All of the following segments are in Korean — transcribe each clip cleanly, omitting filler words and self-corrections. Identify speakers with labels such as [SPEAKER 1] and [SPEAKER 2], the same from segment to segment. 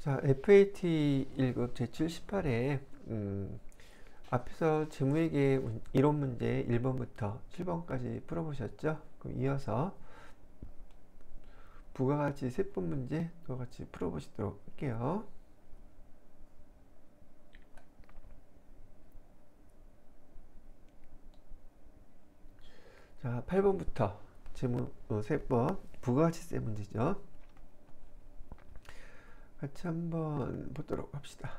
[SPEAKER 1] 자, FAT 1급 제78회 앞에서 재무회계 이론 문제 1번부터 7번까지 풀어보셨죠? 그럼 이어서 부가가치 세법 문제 또 같이 풀어보시도록 할게요. 자, 8번부터 재무 세법 부가가치세 문제죠. 같이 한번 보도록 합시다.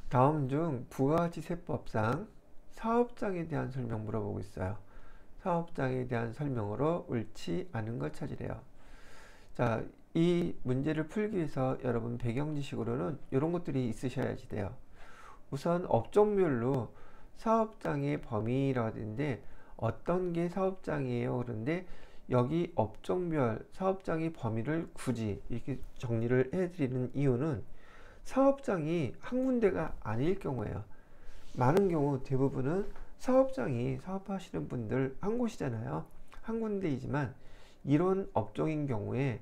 [SPEAKER 1] 다음 중 부가가치세법상 사업장에 대한 설명 물어보고 있어요. 사업장에 대한 설명으로 옳지 않은 것 찾으래요. 자, 이 문제를 풀기 위해서 여러분 배경 지식으로는 이런 것들이 있으셔야지 돼요. 우선 업종별로 사업장의 범위라고 되는데 어떤 게 사업장이에요? 그런데 여기 업종별 사업장의 범위를 굳이 이렇게 정리를 해드리는 이유는 사업장이 한 군데가 아닐 경우에요. 많은 경우 대부분은 사업장이 사업하시는 분들 한 곳이잖아요. 한 군데이지만 이런 업종인 경우에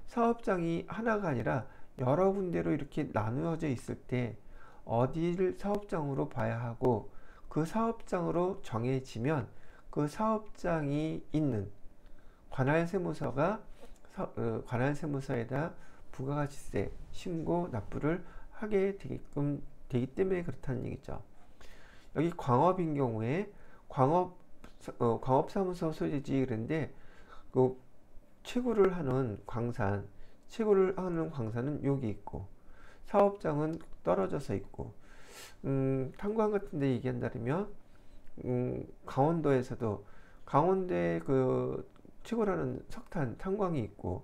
[SPEAKER 1] 사업장이 하나가 아니라 여러 군데로 이렇게 나누어져 있을 때 어디를 사업장으로 봐야 하고 그 사업장으로 정해지면 그 사업장이 있는 관할세무서가 관할세무서에다 부가가치세 신고 납부를 하게 되기 때문에 그렇다는 얘기죠. 여기 광업인 경우에 광업사무소 소재지 그런데 그 채굴을 하는 광산은 여기 있고 사업장은 떨어져서 있고 탄광 같은 데 얘기한다면 강원도에 그 채굴하는 석탄 탄광이 있고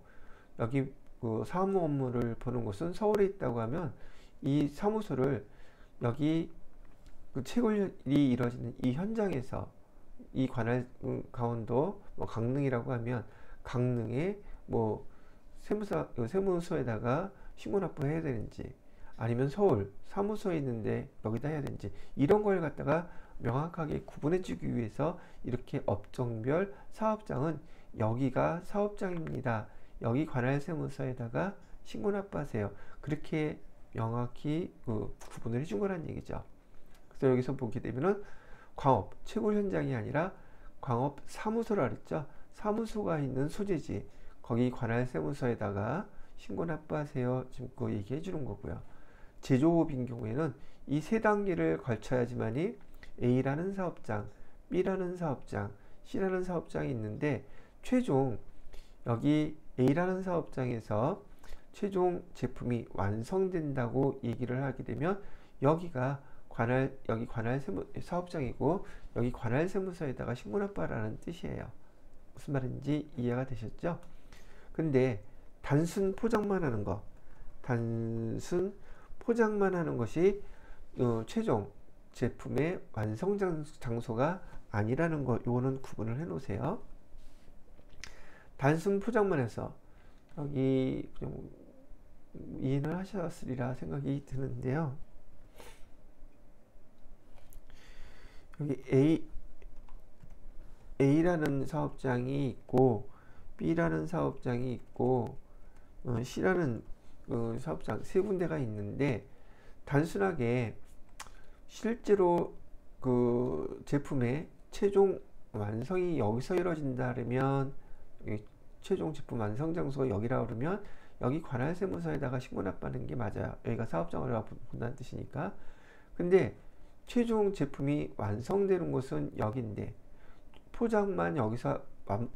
[SPEAKER 1] 여기 그 사무 업무를 보는 곳은 서울에 있다고 하면 이 사무소를 여기 그 채굴이 이루어지는 이 현장에서 이 강원도 뭐 강릉이라고 하면 강릉에 뭐 세무소에다가 신고 납부해야 되는지 아니면 서울 사무소에 있는데 여기다 해야 되는지 이런 걸 갖다가 명확하게 구분해 주기 위해서 이렇게 업종별 사업장은 여기가 사업장입니다. 여기 관할세무서에다가 신고 납부하세요. 그렇게 명확히 구분을 해준 거란 얘기죠. 그래서 여기서 보게 되면은 광업 채굴 현장이 아니라 광업 사무소라 그랬죠. 사무소가 있는 소재지 거기 관할세무서에다가 신고 납부하세요. 지금 그 얘기해 주는 거고요. 제조업인 경우에는 이 세 단계를 걸쳐야지만이 A라는 사업장, B라는 사업장, C라는 사업장이 있는데 최종 여기 A라는 사업장에서 최종 제품이 완성된다고 얘기를 하게 되면 여기가 여기 사업장이고 여기 관할세무서에다가 신고납부하라는 뜻이에요. 무슨 말인지 이해가 되셨죠? 근데 단순 포장만 하는 것이 최종 제품의 완성 장소가 아니라는 거 요거는 구분을 해 놓으세요. 단순 포장만 해서 여기 좀 이해는 하셨으리라 생각이 드는데요. 여기 A라는 사업장이 있고 B라는 사업장이 있고 C라는 사업장 세 군데가 있는데 단순하게 실제로 그 제품의 최종 완성이 여기서 이루어진다면 최종 제품 완성 장소가 여기라 그러면 여기 관할세무서에다가 신고 납부하는 게 맞아요. 여기가 사업장으로 본다는 뜻이니까. 근데 최종 제품이 완성되는 곳은 여기인데 포장만 여기서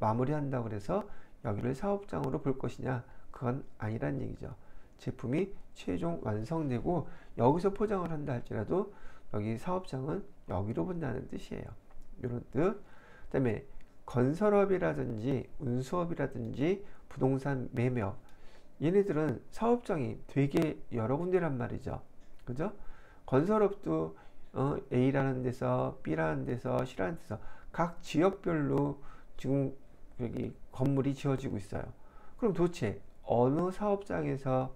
[SPEAKER 1] 마무리한다고 그래서 여기를 사업장으로 볼 것이냐 그건 아니란 얘기죠. 제품이 최종 완성되고 여기서 포장을 한다 할지라도 여기 사업장은 여기로 본다는 뜻이에요. 이런 뜻. 그 다음에 건설업이라든지 운수업이라든지 부동산 매매 얘네들은 사업장이 되게 여러 군데란 말이죠. 그죠? 건설업도 A라는 데서 B라는 데서 C라는 데서 각 지역별로 지금 여기 건물이 지어지고 있어요. 그럼 도대체 어느 사업장에서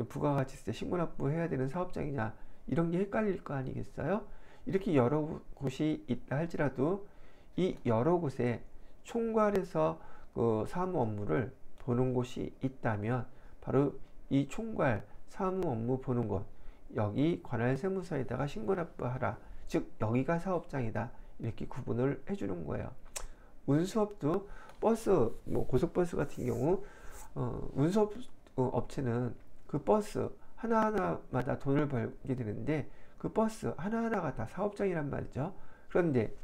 [SPEAKER 1] 부가가치세 신고납부 해야 되는 사업장이냐 이런 게 헷갈릴 거 아니겠어요? 이렇게 여러 곳이 있다 할지라도 이 여러 곳에 총괄해서 그 사무 업무를 보는 곳이 있다면 바로 이 총괄 사무 업무 보는 곳, 여기 관할 세무서에다가 신고 납부하라. 즉 여기가 사업장이다. 이렇게 구분을 해주는 거예요. 운수업도 버스, 뭐 고속버스 같은 경우 운수업 업체는 그 버스 하나하나마다 돈을 벌게 되는데 그 버스 하나하나가 다 사업장이란 말이죠. 그런데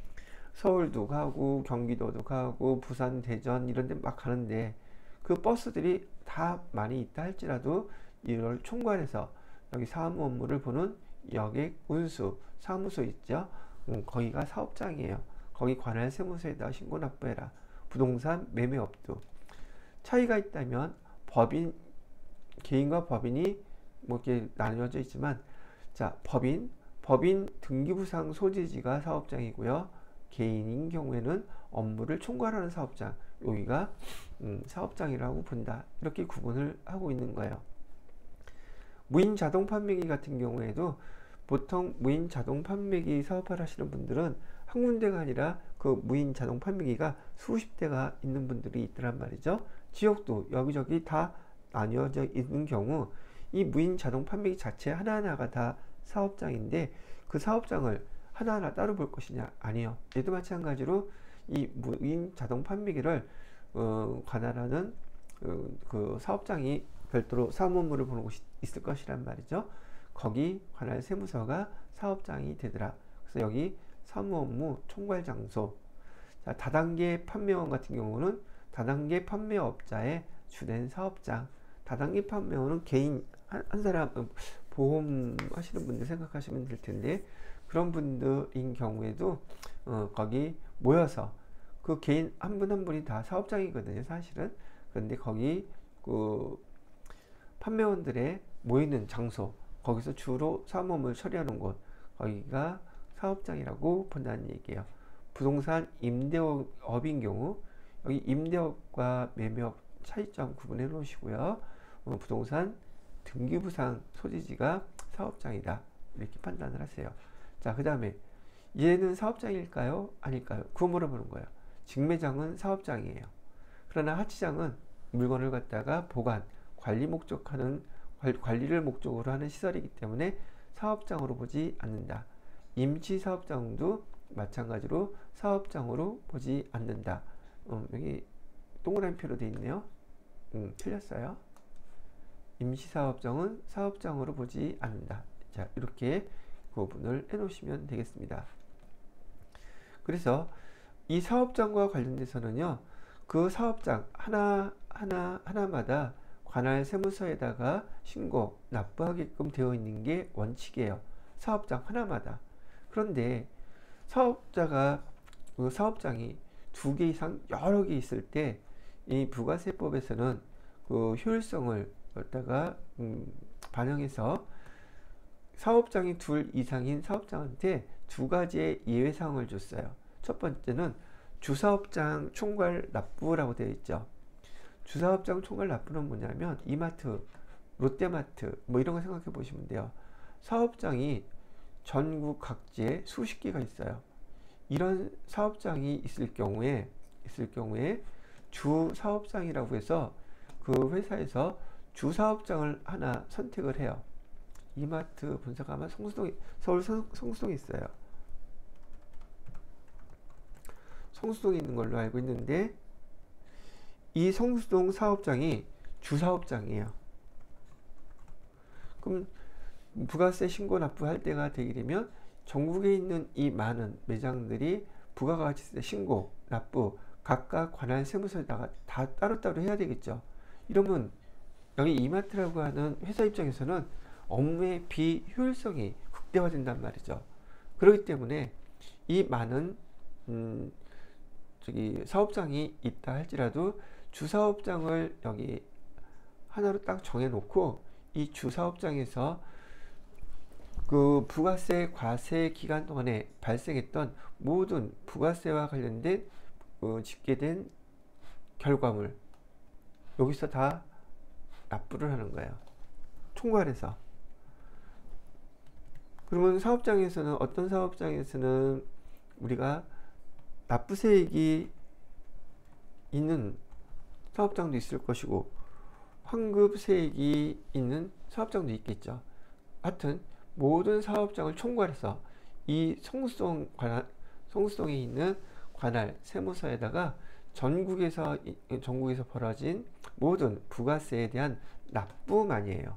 [SPEAKER 1] 서울도 가고 경기도도 가고 부산, 대전 이런 데 막 가는데 그 버스들이 다 많이 있다 할지라도 이걸 총괄해서 여기 사무 업무를 보는 여객 운수 사무소 있죠. 거기가 사업장이에요. 거기 관할 세무서에다 신고 납부해라. 부동산 매매업도 차이가 있다면 법인, 개인과 법인이 뭐 이렇게 나뉘어져 있지만, 자, 법인 등기부상 소재지가 사업장이고요. 개인인 경우에는 업무를 총괄하는 사업장, 여기가 사업장이라고 본다. 이렇게 구분을 하고 있는 거예요. 무인 자동 판매기 같은 경우에도 보통 무인 자동 판매기 사업을 하시는 분들은 한 군데가 아니라 그 무인 자동 판매기가 수십 대가 있는 분들이 있더란 말이죠. 지역도 여기저기 다 나뉘어져 있는 경우 이 무인 자동 판매기 자체 하나하나가 다 사업장인데 그 사업장을 하나하나 따로 볼 것이냐? 아니요. 얘도 마찬가지로 이 무인 자동 판매기를 관할하는 그 사업장이 별도로 사무 업무를 보는 곳이 있을 것이란 말이죠. 거기 관할 세무서가 사업장이 되더라. 그래서 여기 사무 업무 총괄 장소. 자, 다단계 판매원 같은 경우는 다단계 판매업자의 주된 사업장. 다단계 판매원은 개인 한 사람 보험 하시는 분들 생각하시면 될 텐데 그런 분들인 경우에도 거기 모여서 그 개인 한 분 한 분이 다 사업장이거든요, 사실은. 그런데 거기 그 판매원들의 모이는 장소, 거기서 주로 사무업을 처리하는 곳, 거기가 사업장이라고 본다는 얘기예요. 부동산 임대업인 경우 여기 임대업과 매매업 차이점 구분해 놓으시고요. 부동산 등기부상 소재지가 사업장이다. 이렇게 판단을 하세요. 자, 그 다음에 얘는 사업장일까요? 아닐까요? 그거 물어보는 거예요. 직매장은 사업장이에요. 그러나 하치장은 물건을 갖다가 보관, 관리를 목적으로 하는 시설이기 때문에 사업장으로 보지 않는다. 임시사업장도 마찬가지로 사업장으로 보지 않는다. 여기 동그라미 표로 되어 있네요. 틀렸어요. 임시사업장은 사업장으로 보지 않는다. 자, 이렇게 구분을 해 놓으시면 되겠습니다. 그래서 이 사업장과 관련돼서는요, 그 사업장 하나마다 관할 세무서에다가 신고, 납부하게끔 되어 있는 게 원칙이에요. 사업장 하나마다. 그런데 그 사업장이 2개 이상 여러 개 있을 때 이 부가세법에서는 그 효율성을 갖다가 반영해서 사업장이 2 이상인 사업장한테 2가지의 예외사항을 줬어요. 첫 번째는 주사업장 총괄 납부라고 되어 있죠. 주사업장 총괄 납부는 뭐냐면 이마트, 롯데마트 뭐 이런 거 생각해 보시면 돼요. 사업장이 전국 각지에 수십 개가 있어요. 이런 사업장이 있을 경우에 주사업장이라고 해서 그 회사에서 주사업장을 하나 선택을 해요. 이마트 본사가 아마 서울 성수동에 있어요. 성수동에 있는 걸로 알고 있는데 이 성수동 사업장이 주사업장이에요. 그럼 부가세 신고 납부할 때가 되게 되면 전국에 있는 이 많은 매장들이 부가가치세 신고, 납부 각각 관할 세무서에다가 다 따로따로 해야 되겠죠. 이러면 여기 이마트라고 하는 회사 입장에서는 업무의 비효율성이 극대화된단 말이죠. 그렇기 때문에 이 많은 사업장이 있다 할지라도 주사업장을 여기 하나로 딱 정해놓고 이 주사업장에서 그 부가세 과세 기간 동안에 발생했던 모든 부가세와 관련된 집계된 결과물 여기서 다 납부를 하는 거예요. 총괄해서. 그러면 사업장에서는 어떤 사업장에서는 우리가 납부세액이 있는 사업장도 있을 것이고 환급세액이 있는 사업장도 있겠죠. 하여튼 모든 사업장을 총괄해서 이 성수동에 있는 관할 세무서에다가 전국에서 벌어진 모든 부가세에 대한 납부만이에요.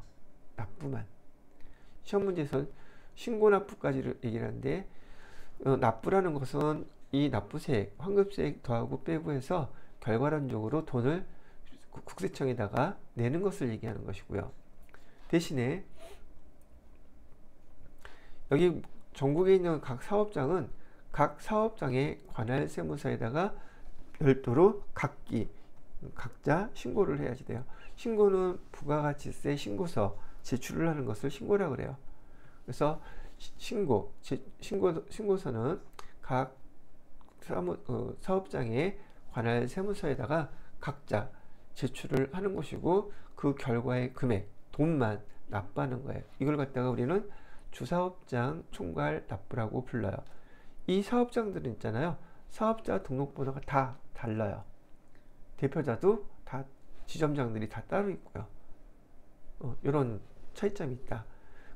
[SPEAKER 1] 납부만. 시험 문제에서는 신고납부까지를 얘기를 하는데, 납부라는 것은 이 납부세액, 환급세액 더하고 빼고 해서 결과론적으로 돈을 국세청에다가 내는 것을 얘기하는 것이고요. 대신에 여기 전국에 있는 각 사업장은 각 사업장의 관할 세무서에다가 별도로 각자 신고를 해야지 돼요. 신고는 부가가치세 신고서 제출을 하는 것을 신고라고 그래요. 그래서 신고서는 각 사업장의 관할 세무서에다가 각자 제출을 하는 것이고, 그 결과의 금액, 돈만 납부하는 거예요. 이걸 갖다가 우리는 주사업장 총괄 납부라고 불러요. 이 사업장들은 있잖아요. 사업자 등록번호가 다 달라요. 대표자도 다, 지점장들이 다 따로 있고요. 이런 차이점이 있다.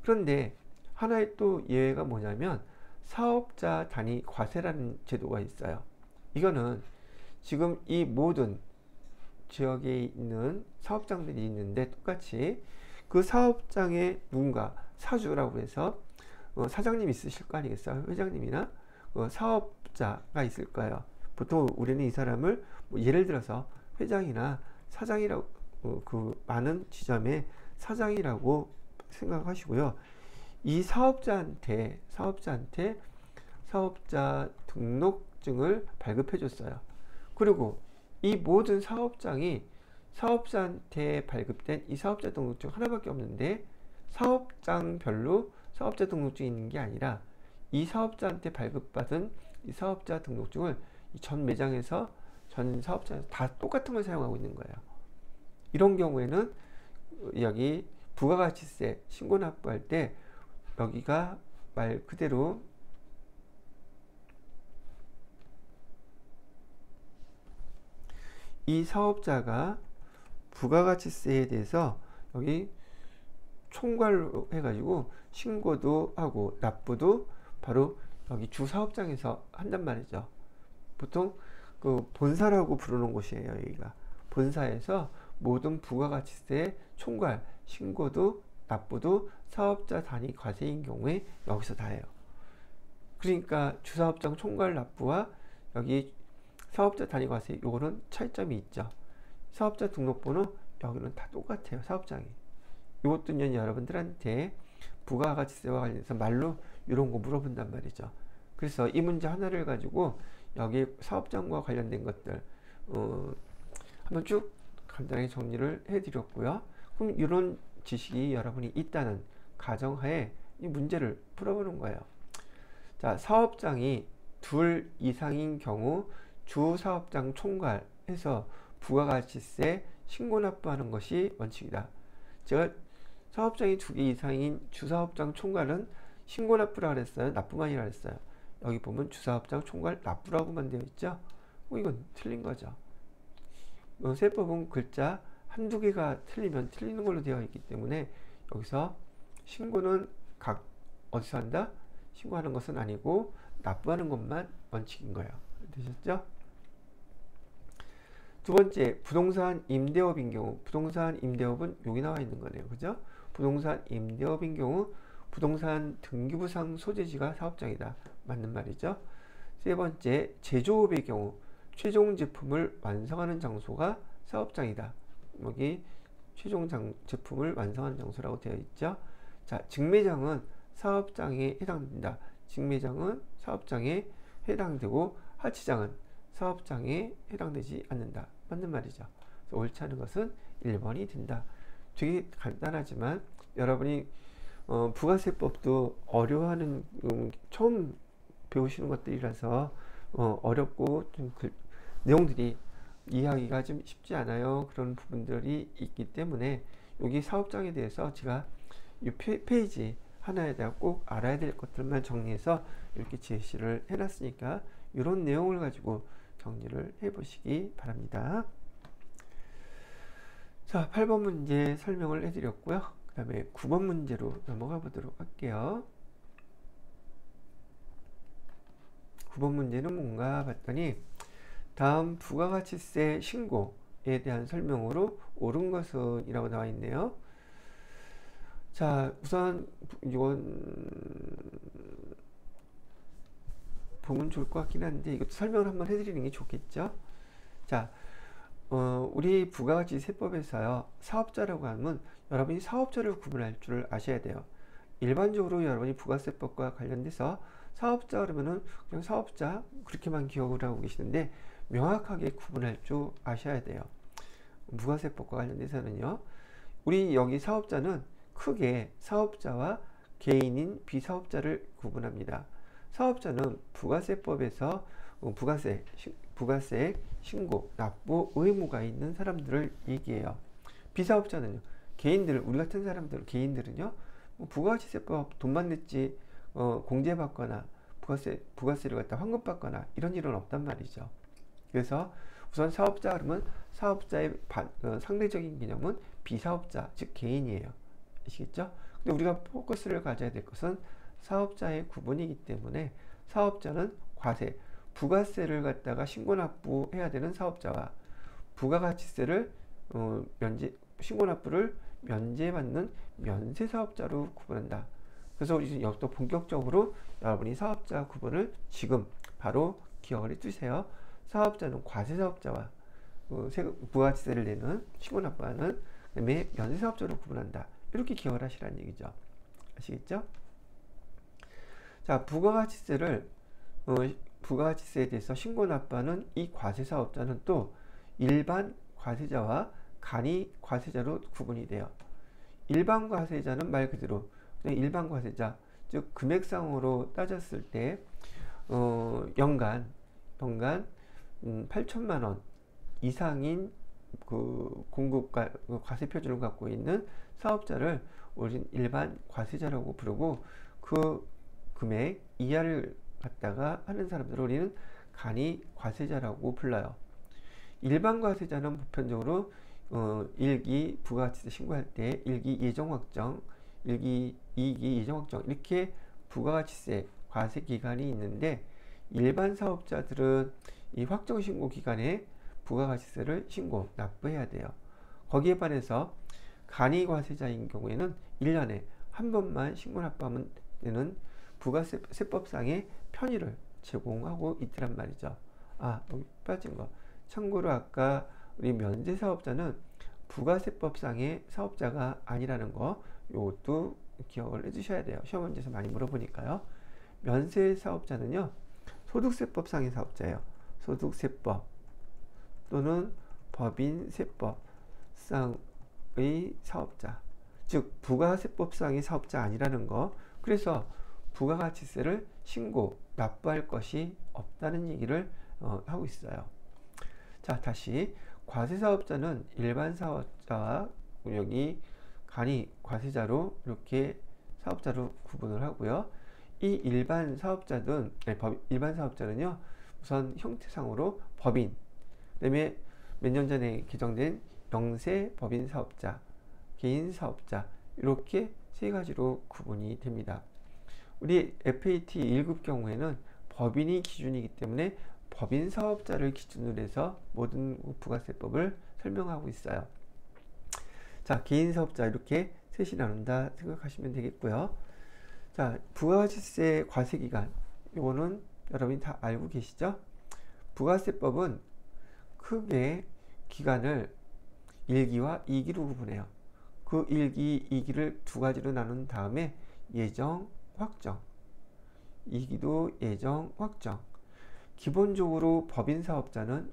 [SPEAKER 1] 그런데 하나의 또 예외가 뭐냐면 사업자 단위 과세라는 제도가 있어요. 이거는 지금 이 모든 지역에 있는 사업장들이 있는데 똑같이 그 사업장에 누군가 사주라고 해서 사장님 있으실 거 아니겠어요? 회장님이나 사업자가 있을 거예요. 보통 우리는 이 사람을 예를 들어서 회장이나 사장이라고, 그 많은 지점의 사장이라고 생각하시고요. 이 사업자한테 사업자 등록증을 발급해 줬어요. 그리고 이 모든 사업장이 사업자한테 발급된 이 사업자 등록증 하나밖에 없는데, 사업장별로 사업자 등록증이 있는 게 아니라 이 사업자한테 발급받은 이 사업자 등록증을 전 매장에서 전 사업장에서 다 똑같은 걸 사용하고 있는 거예요. 이런 경우에는 여기 부가가치세 신고 납부할 때 여기가 말 그대로 이 사업자가 부가가치세에 대해서 여기 총괄로 해가지고 신고도 하고 납부도 바로 여기 주사업장에서 한단 말이죠. 보통 그 본사라고 부르는 곳이에요. 여기가 본사에서 모든 부가가치세 총괄 신고도 납부도 사업자 단위 과세인 경우에 여기서 다 해요. 그러니까 주사업장 총괄 납부와 여기 사업자 단위 과세, 요거는 차이점이 있죠. 사업자 등록번호 여기는 다 똑같아요. 사업장이. 이것도 여러분들한테 부가가치세와 관련해서 말로 이런 거 물어본단 말이죠. 그래서 이 문제 하나를 가지고 여기 사업장과 관련된 것들 한번 쭉 간단하게 정리를 해드렸고요. 그럼 이런 지식이 여러분이 있다는 가정하에 이 문제를 풀어보는 거예요. 자, 사업장이 둘 이상인 경우 주사업장 총괄해서 부가가치세 신고 납부하는 것이 원칙이다. 제가 사업장이 2개 이상인 주사업장 총괄은 신고 납부라 그랬어요? 납부만이라 그랬어요? 여기 보면 주사업장 총괄 납부라고만 되어 있죠? 이건 틀린 거죠. 세법은 글자 한두 개가 틀리면 틀리는 걸로 되어 있기 때문에 여기서 신고는 각 어디서 한다? 신고하는 것은 아니고 납부하는 것만 원칙인 거예요. 되셨죠? 두 번째, 부동산 임대업인 경우, 부동산 임대업은 여기 나와 있는 거네요. 그죠? 부동산 임대업인 경우 부동산 등기부상 소재지가 사업장이다. 맞는 말이죠. 세 번째, 제조업의 경우 최종 제품을 완성하는 장소가 사업장이다. 여기 최종 제품을 완성하는 장소라고 되어 있죠. 자, 직매장은 사업장에 해당된다. 직매장은 사업장에 해당되고 하치장은 사업장에 해당되지 않는다. 맞는 말이죠. 옳지 않은 것은 1번이 된다. 되게 간단하지만 여러분이 부가세법도 어려워하는 처음 배우시는 것들이라서 어렵고 좀 내용들이 이해하기가 좀 쉽지 않아요. 그런 부분들이 있기 때문에 여기 사업장에 대해서 제가 이 페이지 하나에 대해 꼭 알아야 될 것들만 정리해서 이렇게 제시를 해놨으니까 이런 내용을 가지고 정리를 해 보시기 바랍니다. 자, 8번 문제 설명을 해드렸고요. 그 다음에 9번 문제로 넘어가 보도록 할게요. 9번 문제는 뭔가 봤더니 다음 부가가치세 신고에 대한 설명으로 옳은 것은 이라고 나와 있네요. 자, 우선 이건 보면 좋을 것 같긴 한데 이것도 설명을 한번 해드리는 게 좋겠죠. 자, 우리 부가가치세법에서요, 사업자라고 하면 여러분이 사업자를 구분할 줄 아셔야 돼요. 일반적으로 여러분이 부가세법과 관련돼서 사업자 그러면은 그냥 사업자 그렇게만 기억을 하고 계시는데 명확하게 구분할 줄 아셔야 돼요. 부가세법과 관련돼서는요, 우리 여기 사업자는 크게 사업자와 개인인 비사업자를 구분합니다. 사업자는 부가세법에서 부가세 신고, 납부 의무가 있는 사람들을 얘기해요. 비사업자는요, 개인들, 우리 같은 사람들, 개인들은요, 부가가치세법 돈만 냈지 공제받거나 부가세를 갖다 환급받거나 이런 일은 없단 말이죠. 그래서 우선 사업자 그러면 사업자의 상대적인 개념은 비사업자, 즉 개인이에요. 아시겠죠? 근데 우리가 포커스를 가져야 될 것은 사업자의 구분이기 때문에 사업자는 과세, 부가세를 갖다가 신고납부해야 되는 사업자와 부가가치세를 신고납부를 면제받는 면세사업자로 구분한다. 그래서 우리 여기서 본격적으로 여러분이 사업자 구분을 지금 바로 기억을 해주세요. 사업자는 과세사업자와 부가가치세를 내는 신고납부하는 그다음에 면세사업자로 구분한다. 이렇게 기억을 하시라는 얘기죠. 아시겠죠? 자, 부가가치세에 대해서 신고납부하는 이 과세사업자는 또 일반 과세자와 간이 과세자로 구분이 돼요. 일반 과세자는 말 그대로 그냥 일반 과세자, 즉 금액상으로 따졌을 때 연간 8천만 원 이상인 공급가 과세 표준을 갖고 있는 사업자를 우리는 일반 과세자라고 부르고 그 금액 이하를 갖다가 하는 사람들을 우리는 간이 과세자라고 불러요. 일반 과세자는 보편적으로 1기 부가가치세 신고할 때 1기 예정확정, 1기, 2기 예정확정 이렇게 부가가치세 과세 기간이 있는데 일반 사업자들은 이 확정 신고 기간에 부가가치세를 납부해야 돼요. 거기에 반해서 간이 과세자인 경우에는 1년에 한 번만 납부하면 되는 부가세법상의 편의를 제공하고 있더란 말이죠. 아, 여기 빠진 거. 참고로 아까 우리 면세사업자는 부가세법상의 사업자가 아니라는 거, 이것도 기억을 해주셔야 돼요. 시험 문제에서 많이 물어보니까요. 면세사업자는요, 소득세법상의 사업자예요. 소득세법 또는 법인세법상의 사업자, 즉 부가세법상의 사업자 아니라는 거. 그래서 부가가치세를 납부할 것이 없다는 얘기를 하고 있어요. 자, 다시 과세사업자는 일반 사업자와 여기 간이 과세자로 이렇게 사업자로 구분을 하고요. 이 일반 사업자는요, 우선 형태상으로 법인, 그다음에 몇 년 전에 개정된 영세 법인 사업자, 개인 사업자 이렇게 세 가지로 구분이 됩니다. 우리 FAT 1급 경우에는 법인이 기준이기 때문에 법인 사업자를 기준으로 해서 모든 부가세법을 설명하고 있어요. 자, 개인 사업자 이렇게 셋이 나눈다 생각하시면 되겠고요. 자, 부가가치세 과세기간, 이거는 여러분이 다 알고 계시죠? 부가세법은 크게 기간을 1기와 2기로 구분해요. 그 1기, 2기를 두 가지로 나눈 다음에 예정, 확정, 2기도 예정, 확정. 기본적으로 법인 사업자는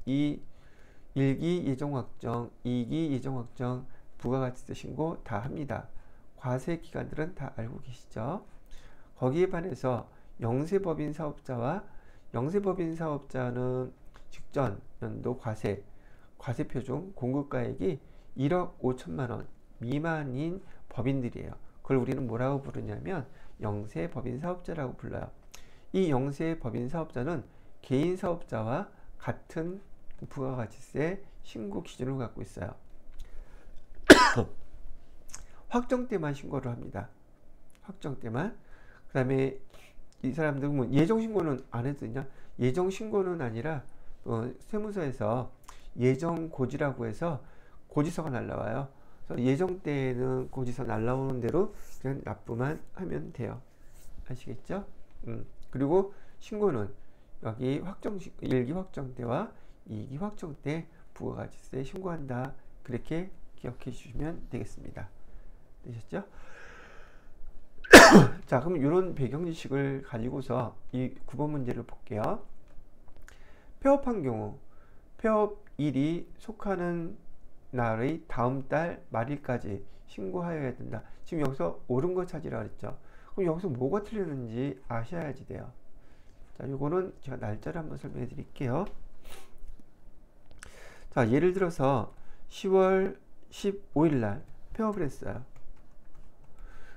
[SPEAKER 1] 이 1기 예정 확정, 2기 예정 확정, 부가가치세 신고 다 합니다. 과세 기간들은 다 알고 계시죠? 거기에 반해서 영세법인 사업자와 영세법인 사업자는 직전 연도 과세표준 공급가액이 1억 5천만 원 미만인 법인들이에요. 그걸 우리는 뭐라고 부르냐면 영세법인 사업자라고 불러요. 이 영세법인 사업자는 개인 사업자와 같은 부가가치세 신고 기준을 갖고 있어요. 확정 때만 신고를 합니다. 확정 때만. 그 다음에 이 사람들은 뭐 예정 신고는 안 해도 되냐? 예정 신고는 아니라 세무서에서 예정 고지라고 해서 고지서가 날라와요. 그래서 예정 때는 고지서 날라오는 대로 그냥 납부만 하면 돼요. 아시겠죠? 그리고 신고는 여기 1기 확정 때와 2기 확정 때 부가가치세 신고한다. 그렇게 기억해 주시면 되겠습니다. 되셨죠? 자, 그럼 이런 배경 지식을 가지고서 이 9번 문제를 볼게요. 폐업한 경우 폐업일이 속하는 날의 다음 달 말일까지 신고하여야 된다. 지금 여기서 옳은 거 찾으라 그랬죠. 그럼 여기서 뭐가 틀렸는지 아셔야지 돼요. 자, 요거는 제가 날짜를 한번 설명해 드릴게요. 자, 예를 들어서 10월 15일 날 폐업을 했어요.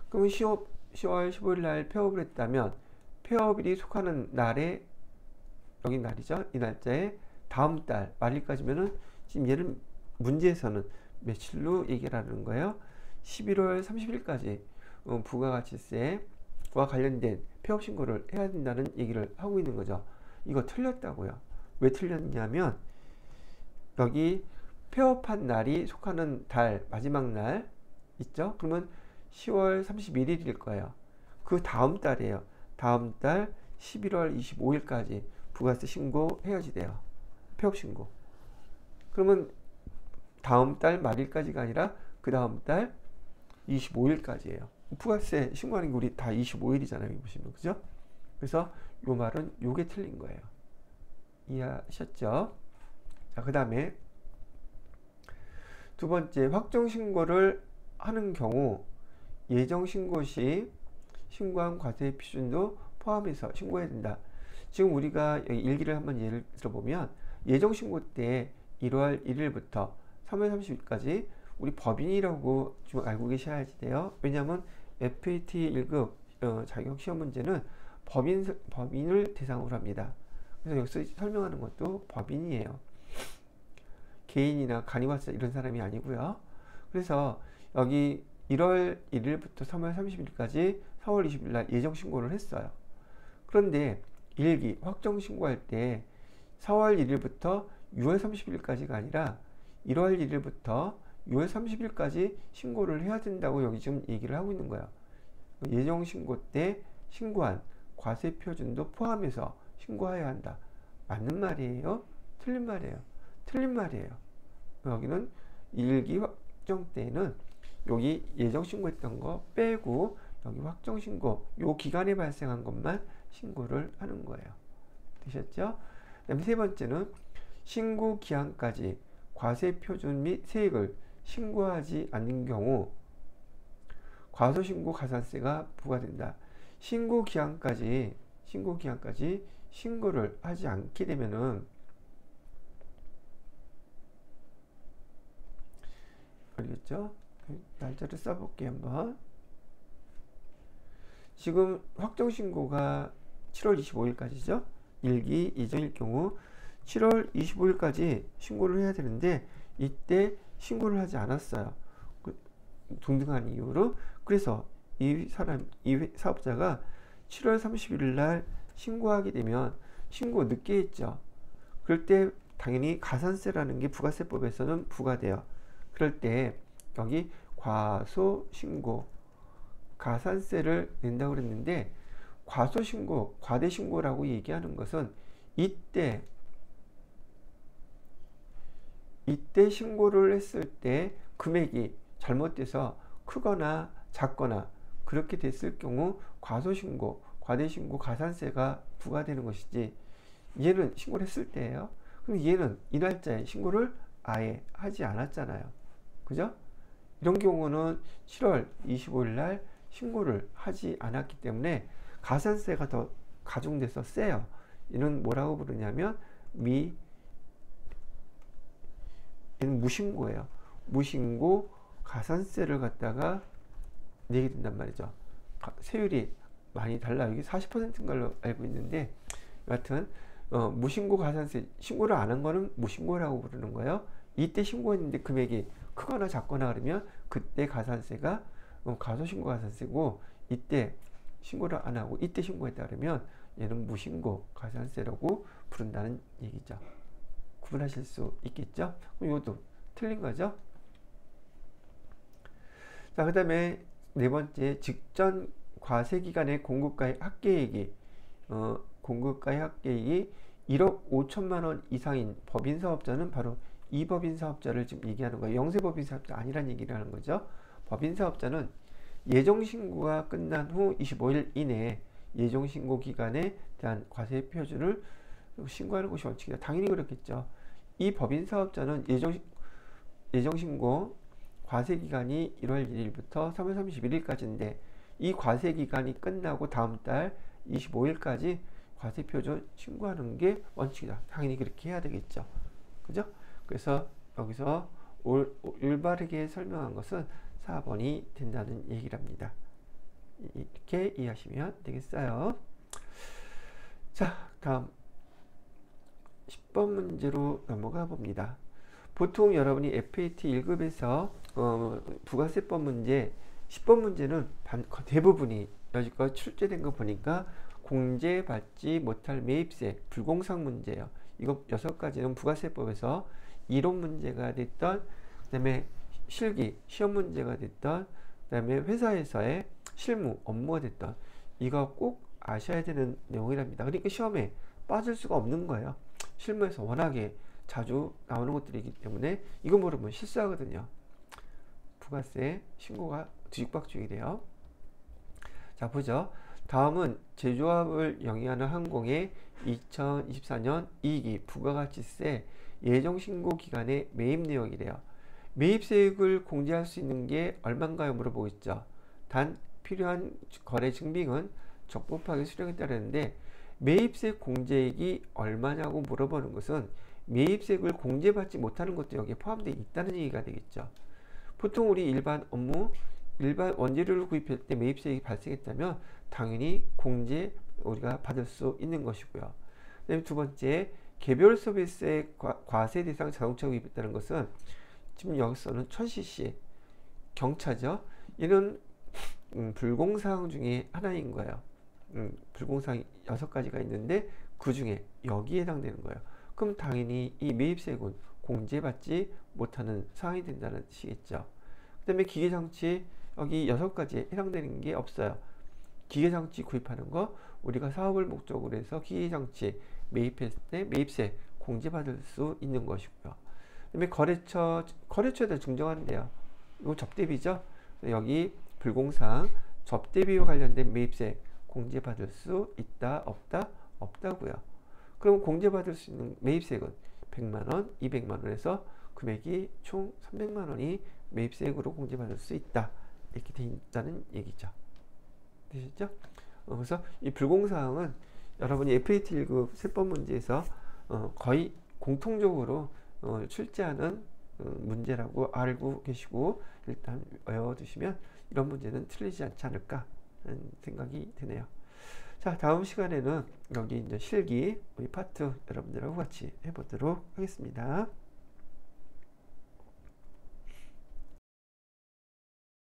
[SPEAKER 1] 그러면 10월 15일 날 폐업을 했다면 폐업일이 속하는 날에, 여기 날이죠. 이 날짜에 다음 달 말일까지면은 지금 얘는 문제에서는 며칠로 얘기를 하는 거예요. 11월 30일까지 부가가치세와 관련된 폐업 신고를 해야 된다는 얘기를 하고 있는 거죠. 이거 틀렸다고요. 왜 틀렸냐면 여기 폐업한 날이 속하는 달 마지막 날 있죠. 그러면 10월 31일일 거예요. 그 다음 달이에요. 다음 달 11월 25일까지 부가세 신고해야지 돼요. 폐업 신고. 그러면 다음 달 말일까지가 아니라 그 다음 달 25일까지예요. 부가세 신고하는 게 우리 다 25일이잖아요. 보시면. 그죠? 그래서 요 말은 요게 틀린 거예요. 이해하셨죠? 자, 그 다음에 두 번째, 확정 신고를 하는 경우 예정 신고 시 신고한 과세 표준도 포함해서 신고해야 된다. 지금 우리가 여기 일기를 한번 예를 들어보면 예정 신고 때 1월 1일부터 3월 30일까지 우리 법인이라고 좀 알고 계셔야지 돼요. 왜냐하면 FAT 1급 자격 시험 문제는 법인을 대상으로 합니다. 그래서 여기서 설명하는 것도 법인이에요. 개인이나 간이와사 이런 사람이 아니고요. 그래서 여기 1월 1일부터 3월 30일까지 4월 20일 날 예정 신고를 했어요. 그런데 일기 확정 신고할 때 4월 1일부터 6월 30일까지가 아니라 1월 1일부터 6월 30일까지 신고를 해야 된다고 여기 지금 얘기를 하고 있는 거예요. 예정 신고 때 신고한 과세 표준도 포함해서 신고해야 한다. 맞는 말이에요? 틀린 말이에요? 틀린 말이에요. 여기는 일기 확정 때는 여기 예정 신고했던 거 빼고 여기 확정 신고 요 기간에 발생한 것만 신고를 하는 거예요. 되셨죠? 그다음에 세 번째는 신고 기한까지 과세 표준 및 세액을 신고하지 않는 경우 과소신고 가산세가 부과된다. 신고 기한까지 신고를 하지 않게 되면은 알겠죠? 날짜를 써볼게요. 한번. 지금 확정신고가 7월 25일까지죠. 일기 예정일 경우 7월 25일까지 신고를 해야 되는데 이때 신고를 하지 않았어요. 동등한 이유로. 그래서 이 사업자가 7월 30일 날 신고하게 되면 신고 늦게 했죠. 그럴 때 당연히 가산세라는 게 부가세법에서는 부과돼요. 그럴 때 여기 과소신고 가산세를 낸다고 그랬는데 과소신고 과대신고라고 얘기하는 것은 이때 신고를 했을 때 금액이 잘못돼서 크거나 작거나 그렇게 됐을 경우 과소신고 과대신고 가산세가 부과되는 것이지, 얘는 신고를 했을 때예요. 그럼 얘는 이 날짜에 신고를 아예 하지 않았잖아요. 그죠? 이런 경우는 7월 25일 날 신고를 하지 않았기 때문에 가산세가 더 가중돼서 세요. 이는 뭐라고 부르냐면 얘는 무신고예요. 무신고 가산세를 갖다가 내게 된단 말이죠. 세율이 많이 달라요. 이게 40%인 걸로 알고 있는데 여하튼 무신고 가산세, 신고를 안 한 거는 무신고라고 부르는 거예요. 이때 신고했는데 금액이 크거나 작거나 그러면 그때 가산세가 가소신고 가산세고, 이때 신고를 안 하고 이때 신고했다 그러면 얘는 무신고 가산세라고 부른다는 얘기죠. 구분하실 수 있겠죠? 이것도 틀린 거죠. 자, 그 다음에 네 번째, 직전 과세기간의 공급가의 합계액이 공급가의 합계액이 1억 5천만 원 이상인 법인사업자는 바로 이 법인사업자를 지금 얘기하는 거예요. 영세법인사업자 아니란 얘기를 하는 거죠. 법인사업자는 예정신고가 끝난 후 25일 이내에 예정신고 기간에 대한 과세 표준을 신고하는 것이 원칙이다. 당연히 그렇겠죠. 이 법인사업자는 예정신고 과세기간이 1월 1일부터 3월 31일까지인데 이 과세기간이 끝나고 다음 달 25일까지 과세표준 신고하는 게 원칙이다. 당연히 그렇게 해야 되겠죠. 그죠? 그래서 여기서 올바르게 설명한 것은 4번이 된다는 얘기랍니다. 이렇게 이해하시면 되겠어요. 자, 다음 10번 문제로 넘어가 봅니다. 보통 여러분이 FAT 1급에서 부가세법 문제 10번 문제는 대부분이 여지껏 출제된 거 보니까 공제받지 못할 매입세 불공상 문제예요. 이거 6가지는 부가세법에서 이론 문제가 됐던, 그 다음에 실기 시험 문제가 됐던, 그 다음에 회사에서의 실무 업무가 됐던, 이거 꼭 아셔야 되는 내용이랍니다. 그러니까 시험에 빠질 수가 없는 거예요. 실무에서 워낙에 자주 나오는 것들이기 때문에 이거 모르면 실수하거든요. 부가세 신고가 뒤죽박죽이래요. 자, 보죠. 다음은 제조업을 영위하는 항공의 2024년 이익이 부가가치세 예정신고 기간의 매입 내역이래요. 매입세액을 공제할 수 있는 게 얼마인가요? 물어보고 있죠. 단 필요한 거래 증빙은 적법하게 수령에 따르는데, 매입세 공제액이 얼마냐고 물어보는 것은 매입세액을 공제받지 못하는 것도 여기에 포함되어 있다는 얘기가 되겠죠. 보통 우리 일반 업무, 일반 원재료를 구입할 때 매입세액이 발생했다면 당연히 공제 우리가 받을 수 있는 것이고요. 그다음에 두 번째, 개별 서비스의 과세 대상 자동차 구입했다는 것은 지금 여기서는 1000cc 경차죠. 이는 불공사항 중에 하나인 거예요. 불공사항이 6가지가 있는데 그 중에 여기에 해당되는 거예요. 그럼 당연히 이 매입세액은 공제받지 못하는 사항이 된다는 뜻이겠죠. 그 다음에 기계장치 여기 6가지에 해당되는 게 없어요. 기계장치 구입하는 거 우리가 사업을 목적으로 해서 기계장치 매입했을 때 매입세 공제받을 수 있는 것이고요. 그 다음에 거래처에다 증정한대요. 이거 접대비죠. 여기 불공사항 접대비와 관련된 매입세 공제받을 수 있다 없다? 없다고요. 그럼 공제받을 수 있는 매입세액은 100만원, 200만원에서 금액이 총 300만원이 매입세액으로 공제받을 수 있다. 이렇게 되어 있다는 얘기죠. 되셨죠? 그래서 이 불공사항은 여러분이 FAT 1급 세법 문제에서 거의 공통적으로 출제하는 문제라고 알고 계시고 일단 외워두시면 이런 문제는 틀리지 않지 않을까 하는 생각이 드네요. 자, 다음 시간에는 여기 이제 실기 우리 파트 여러분들하고 같이 해보도록 하겠습니다.